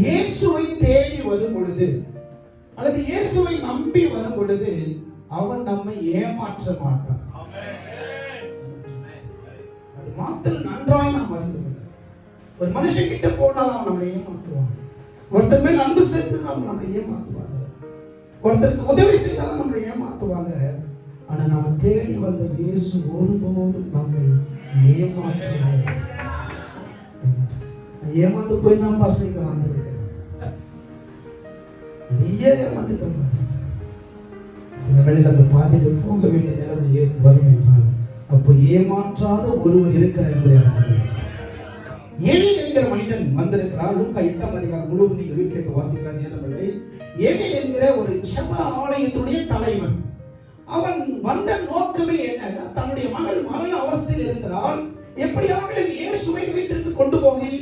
இயேசுவை தேடி வரும் பொழுது அல்லது இயேசுவை நம்பி வரும் பொழுது அவன் நம்மை ஏமாற்ற மாட்டான். அது மாத்திரம் நன்றாய் நாம் அறிந்து கொள்ள. ஒரு மனுஷன் கிட்ட போனாலும் அவன் நம்மளை ஏமாத்துவான். ஒருத்தர் மேல் அன்பு சேர்த்து நம்மளை ஏமாத்துவாங்க. ஒருத்தருக்கு உதவி செய்தாலும் நம்மளை ஏமாத்துவாங்க. ஆனா நாம தேடி வந்த இயேசு ஒருபோதும் நம்மை ஏமாற்றுவார். ஏமாந்து போய் தான் பாஸ்டருக்கு வந்திருக்கிறேன். நீயே ஏமாந்துட்டோம். சில வேளையில் அந்த பாதையில் போக வேண்டிய நிலைமை வரும் என்றால் அப்போ ஏமாற்றாத ஒருவர் இருக்கிறார் என்பதை ஏழை என்கிற மனிதன் வந்திருக்கிறார். லூக்கா 8ஆம் அதிகாரம் முழுவதும் நீங்க வீட்டில் வாசிக்கலாம் நேரமில்லை. ஏழை என்கிற ஒரு ஜெப ஆலயத்துடைய தலைவன். அவன் வந்த நோக்கமே என்னன்னா, தன்னுடைய மகள் மரண அவஸ்தையில் இருக்கிறால் எப்படியாவது இயேசுவை வீட்டிற்கு கொண்டு போய்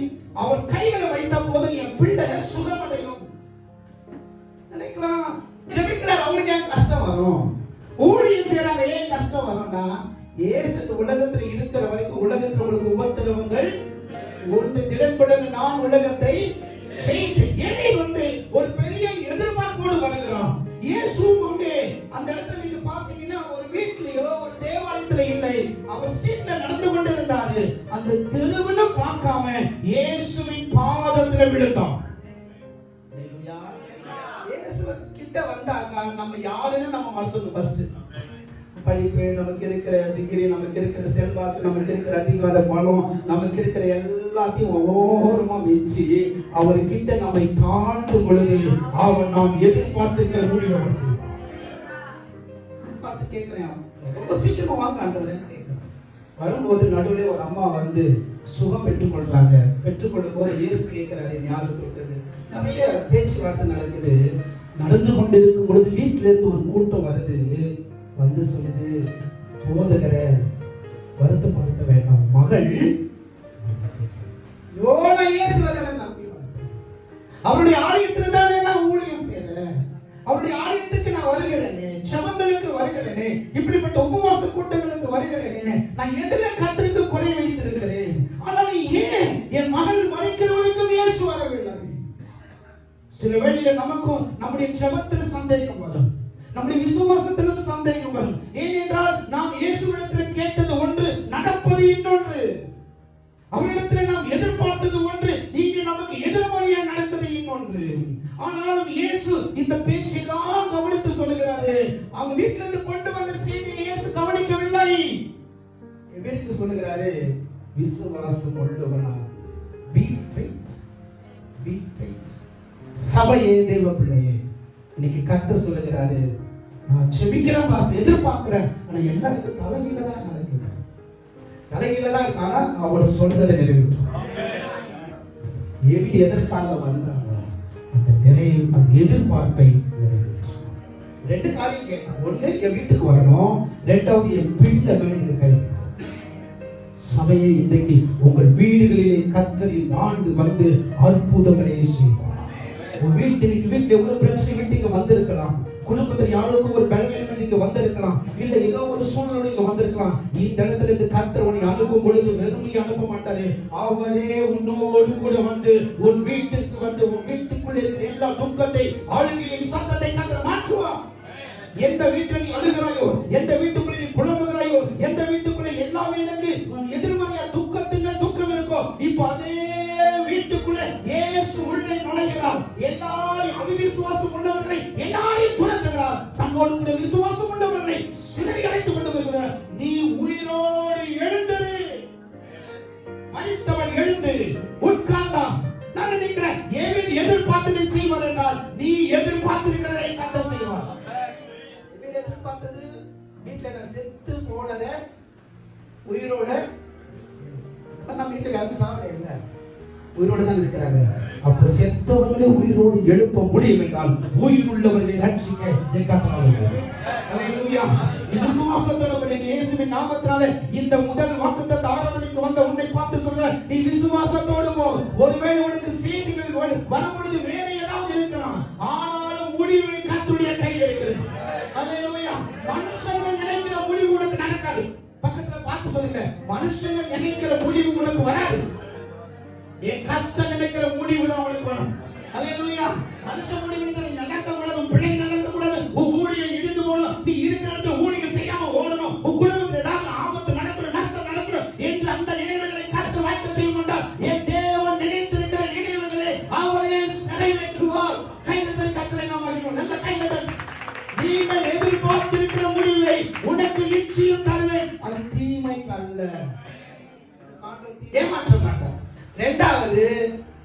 அவர் கைகளை வைத்த போது என் பிள்ளை சுகமடையும் நினைக்கலாம். ஜெபிக்கிறார். அவனுக்கு ஏன் கஷ்டம் வரும்? ஊழியம் செய்யறாங்க, ஏன் கஷ்டம் வரும்னா, இயேசு உலகத்தில் இருக்கிற வரைக்கும் உலகத்தில் உங்களுக்கு உபத்திரவங்கள் ஒன்று திடன்படுங்க, நான் உலகத்தை வந்து ஒரு பெரிய எதிர்பார்ப்போடு வருகிறான். இயேசுவும் அங்கே அந்த இடத்துல நீங்க பாத்தீங்கன்னா ஒரு வீட்லயோ ஒரு தேவாலயத்துல இல்லை, அவர் ஸ்ட்ரீட்ல நடந்து கொண்டிருந்தாரு. அந்த தெருவுல பார்க்காம இயேசுவின் பாதத்துல விழுந்தான். இயேசு கிட்ட வந்தாங்க, நம்ம யாருன்னு நம்ம மறந்துடும். ஃபர்ஸ்ட் படிப்பு, நமக்கு இருக்கிற டிகிரி, நமக்கு இருக்கிற செல்வாக்கு, நமக்கு இருக்கிற அதிகார பலம், நமக்கு இருக்கிற எல்லாத்தையும் ஓரமா வச்சு அவர்கிட்ட நம்மை தாண்டும் பொழுது அவன் நாம் எதிர்பார்த்திருக்கிற முடிவை செய்வான். பார்த்து கேட்கிறேன், ரொம்ப சீக்கிரமா வாங்க ஆண்டவரேன்னு கேட்கிறேன். வரும்போது நடுவில் ஒரு அம்மா வந்து சுகம் பெற்றுக்கொள்றாங்க. பெற்றுக்கொள்ளும் போது இயேசு கேட்கிறாரு, யாரு தொட்டது? நிறைய பேச்சுவார்த்தை நடக்குது. நடந்து கொண்டிருக்கும் பொழுது வீட்டில இருந்து ஒரு கூட்டம் வருது. வந்து சொல்லுது, போதகரை வருத்தப்படுத்த வேண்டாம், மகள் அவருடைய ஆலயத்தில் தானே நான் ஊழியம் செய்யறேன், அவருடைய ஆலயத்துக்கு நான் வருகிறேனே, ஜெபங்களுக்கு வருகிறேனே, இப்படிப்பட்ட உபவாச கூட்டங்களுக்கு வருகிறேனே, நான் எதிர கர்த்தருக்கு குறை வைத்திருக்கிறேன். ஆனால் ஏன் என் மகள் மறைக்கிற வரைக்கும் இயேசு வரவில்லை? சில வேளையில நமக்கும் நம்முடைய ஜெபத்தில் சந்தேகம் வரும், நம்முடைய விசுவாசத்திலும் சந்தேகம் வரும். ஏனென்றால் நாம் இயேசுவிடத்தில் கேட்டது ஒன்று, நடப்பது இன்னொன்று. அவரிடத்தில் நாம் எதிர்பார்த்தது ஒன்று, இங்கே நமக்கு எதிர்மறையா நடந்தது இன்னொன்று. ஆனாலும் இயேசு இந்த பேச்செல்லாம் கவனித்து சொல்லுகிறாரு. அவங்க வீட்டில இருந்து கொண்டு வந்த செய்தியை இயேசு கவனிக்கவில்லை. எவருக்கு சொல்லுகிறாரு? விசுவாசம் உள்ளவனாக. Be faith. Be faith. சபையே, தேவ பிள்ளையே, இன்னைக்கு கர்த்தர் சொல்லுகிறாரு, நான் செபிக்கிறேன் பாஸ்டர், எதிர்பார்க்கிறேன், ஆனா எல்லாருக்கும் தலைகீழ தான் நடக்குது. தலைகீழ தான் ஆனா அவர் சொல்றதை நிறைவேற்றும். எப்படி எதற்காக வந்தாரோ அந்த நிறைவு, அந்த எதிர்பார்ப்பை நிறைவேற்றும். ரெண்டு காரியம் கேட்டான். ஒண்ணு, என் வீட்டுக்கு வரணும். ரெண்டாவது, என் பிள்ளை வேண்டிய கை. சபையை இன்றைக்கு உங்கள் வீடுகளிலே கர்த்தரின் ஆண்டு வந்து அற்புதங்களை செய்வார். வீட்டுல ஒரு பிரச்சனை வீட்டுக்கு வந்திருக்கலாம், குடும்பத்தில் யாருக்கும் ஒரு பலவீனம் நீங்க வந்திருக்கலாம், இல்ல ஏதோ ஒரு சூழ்நிலை நீங்க வந்திருக்கலாம். இந்த இடத்துல இருந்து கர்த்தர் உன்னை அனுப்பும் பொழுது வெறுமையை அனுப்ப மாட்டாரு. அவரே உன்னோடு கூட வந்து உன் வீட்டுக்கு வந்து உன் வீட்டுக்குள்ள இருக்கிற எல்லா துக்கத்தை, அழுகையின் சத்தத்தை கர்த்தர் மாற்றுவார். எந்த வீட்டில் நீ அழுகிறாயோ, எந்த வீட்டுக்குள்ள நீ புலம்புகிறாயோ, எந்த வீட்டுக்குள்ள எல்லாமே எனக்கு எதிர்மறையா துக்கத்தின் மேல் துக்கம் இருக்கோ, இப்ப அதே வீட்டுக்குள்ள இயேசு உள்ளே நுழைகிறார். எல்லாரும் அவிசுவாசம் உள்ளவர்களை எல்லாரையும் துரத்துகிறார். தன்னோடு கூட விசுவாசம் உள்ளவர்களை சிதறி அழைத்துக் கொண்டு பேசுகிறார். நீ உயிரோடு எழுந்திரு. மரித்தவன் எழுந்து உட்கார்ந்தான். நான் நினைக்கிறேன், ஏவேல் எதிர்பார்த்ததை செய்வார் என்றால் நீ எதிர்பார்த்திருக்கிறதை கர்த்தர் செய்வார். ஏவேல் எதிர்பார்த்தது வீட்டுல நான் செத்து போனத உயிரோட, நம்ம வீட்டுல யாரும் சாப்பிட இல்லை, உயிரோடு தான் இருக்கிறாங்க. அப்ப செத்தவர்களை உயிரோடு எழுப்ப முடியும் என்றால் உயிருள்ளவர்களை ரட்சிக்க விசுவாசத்தோடு இயேசுவின் நாமத்தினாலே இந்த முதல் வாக்குத்தத்த ஆராதனைக்கு வந்த உன்னை பார்த்து சொல்ற, நீ விசுவாசத்தோடு போ. ஒருவேளை உனக்கு செய்திகள் வரும் பொழுது வேற ஏதாவது இருக்கலாம், ஆனாலும் முடிவு கர்த்தருடைய கையில் இருக்கிறது. அல்லேலூயா. மனுஷங்க நினைக்கிற முடிவு உனக்கு நடக்காது. பக்கத்துல பார்த்து சொல்லுங்க, மனுஷங்க நினைக்கிற முடிவு உனக்கு வராது. என் கர்த்தர் நினைக்கிற முடிவு தான் உனக்கு வரும். ஏமாற்ற மாட்டார். இரண்டாவது,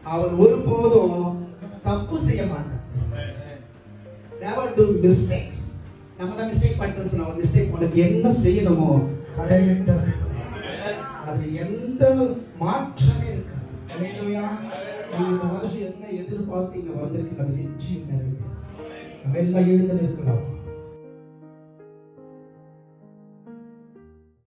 அவர் ஒருபோதும் தப்பு செய்ய மாட்டார். never do mistakes. நம்ம தான் மிஸ்டேக் பண்றோம்னு சொன்னா, ஒரு மிஸ்டேக் உனக்கு என்ன செய்யணுமோ கரெக்டா செய்யணும். அது எந்த மாற்றமே இருக்காது. ஹல்லேலூயா. நீங்க இந்த வருஷம் என்ன எதிர்பார்த்தீங்க வந்திருக்கீங்க, அது நிச்சயம் நிறைவேறும். நம்ம எல்லாம் எழுந்து நிற்கலாம்.